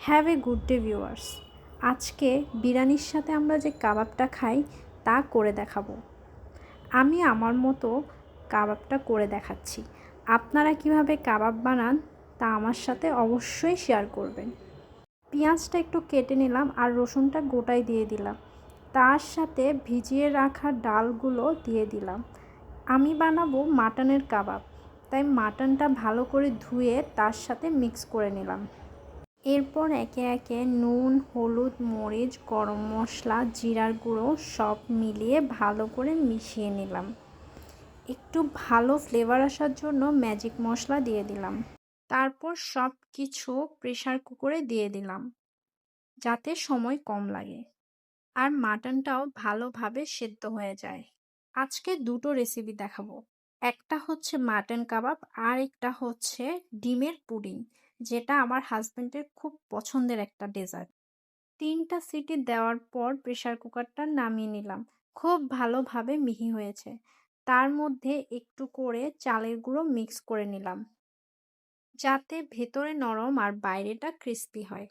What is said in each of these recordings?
Have a good day viewers. আজকে বিরিয়ানির সাথে আমরা যে কাবাবটা খাই তা করে দেখাবো। আমি আমার মতো কাবাবটা করে দেখাচ্ছি। আপনারা কিভাবে কাবাব বানান তা আমার সাথে অবশ্যই শেয়ার করবেন। পেঁয়াজটা একটু কেটে নিলাম আর রসুনটা গোটায় দিয়ে দিলাম। তার সাথে ভিজিয়ে রাখা ডালগুলো দিয়ে দিলাম। আমি বানাবো মাটনের কাবাব, তাই মাটনটা ভালো করে ধুয়ে তার সাথে মিক্স করে নিলাম। এরপর একে একে নুন, হলুদ, মরিচ, গরম মশলা, জিরার গুঁড়ো সব মিলিয়ে ভালো করে মিশিয়ে নিলাম। একটু ভালো ফ্লেভার আসার জন্য ম্যাজিক মশলা দিয়ে দিলাম। তারপর সব কিছু প্রেসার কুকারে দিয়ে দিলাম যাতে সময় কম লাগে আর মাটনটাও ভালোভাবে সেদ্ধ হয়ে যায়। আজকে দুটো রেসিপি দেখাবো। একটা হচ্ছে মাটন কাবাব আর একটা হচ্ছে ডিমের পুডিং, যেটা আমার হাজবেন্ডের খুব পছন্দের একটা ডেজার্ট। 3টা সিটি দেওয়ার পর প্রেসার কুকারটা নামিয়ে নিলাম। খুব ভালোভাবে মিহি হয়েছে। তার মধ্যে একটু করে চালের গুঁড়ো মিক্স করে নিলাম যাতে ভেতরে নরম আর বাইরেটা ক্রিস্পি হয়।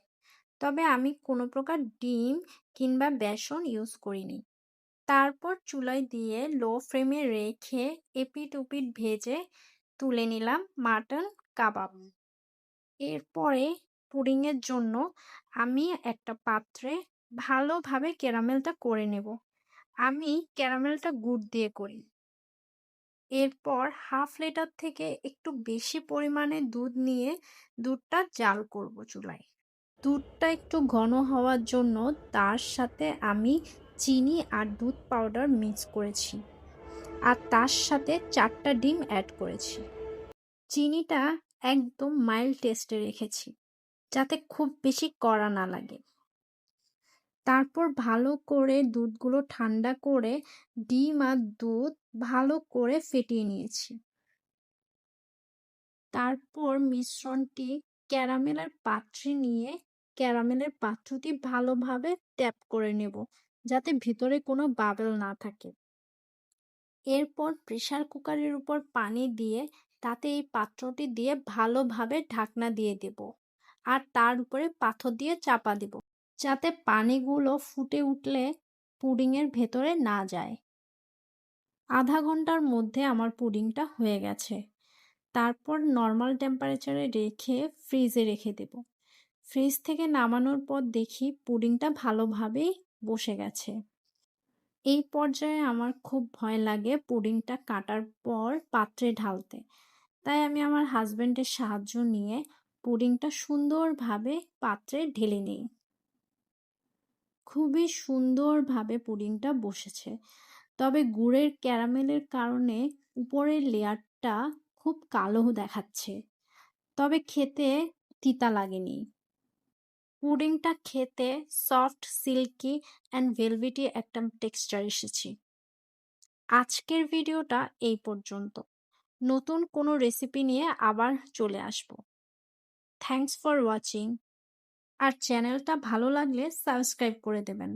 তবে আমি কোনো প্রকার ডিম কিংবা বেসন ইউজ করিনি। তারপর চুলায় দিয়ে লো ফ্লেমে রেখে এপিট ওপিট ভেজে তুলে নিলাম মাটন কাবাব। এরপরে পুডিংয়ের জন্য আমি একটা পাত্রে ভালোভাবে ক্যারামেলটা করে নেব। আমি ক্যারামেলটা গুড় দিয়ে করি। এরপর হাফ লিটার থেকে একটু বেশি পরিমাণে দুধ নিয়ে দুধটা জাল করব চুলায়। দুধটা একটু ঘন হওয়ার জন্য তার সাথে আমি চিনি আর দুধ পাউডার মিক্স করেছি আর তার সাথে 4টা ডিম অ্যাড করেছি। চিনিটা একদম মাইল্ড টেস্টে রেখেছি যাতে খুব বেশি কড়া না লাগে। তারপর ভালো করে দুধগুলো ঠান্ডা করে ডিম আর দুধ ভালো করে ফেটিয়ে নিয়েছি। তারপর মিশ্রণটি ক্যারামেলের পাত্রে নিয়ে ক্যারামেলের পাত্রটি ভালোভাবে ট্যাপ করে নেব যাতে ভিতরে কোনো বাবেল না থাকে। এরপর প্রেসার কুকারের উপর পানি দিয়ে তাতে এই পাত্রটি দিয়ে ভালোভাবে ঢাকনা দিয়ে দেব আর তার উপরে পাথর দিয়ে চাপা দেব যাতে পানিগুলো ফুটে উঠলে পুডিংয়ের ভেতরে না যায়। আধা ঘন্টার মধ্যে আমার পুডিংটা হয়ে গেছে। তারপর নর্মাল টেম্পারেচারে রেখে ফ্রিজে রেখে দেব। ফ্রিজ থেকে নামানোর পর দেখি পুডিংটা ভালোভাবেই বসে গেছে। এই পর্যায়ে আমার খুব ভয় লাগে পুডিংটা কাটার পর পাত্রে ঢালতে, তাই আমি আমার হাজবেন্ডের সাহায্য নিয়ে পুডিংটা সুন্দরভাবে পাত্রে ঢেলে নিই। খুবই সুন্দরভাবে পুডিংটা বসেছে, তবে গুড়ের ক্যারামেলের কারণে উপরের লেয়ারটা খুব কালো দেখাচ্ছে, তবে খেতে তিতা লাগেনি। পুডিংটা খেতে সফট, সিল্কি অ্যান্ড ভেলভেটি একটা টেক্সচার এসেছে। আজকের ভিডিওটা এই পর্যন্ত। নতুন কোনো রেসিপি নিয়ে আবার চলে আসব। Thanks for watching. আর চ্যানেলটা ভালো লাগলে সাবস্ক্রাইব করে দেবেন।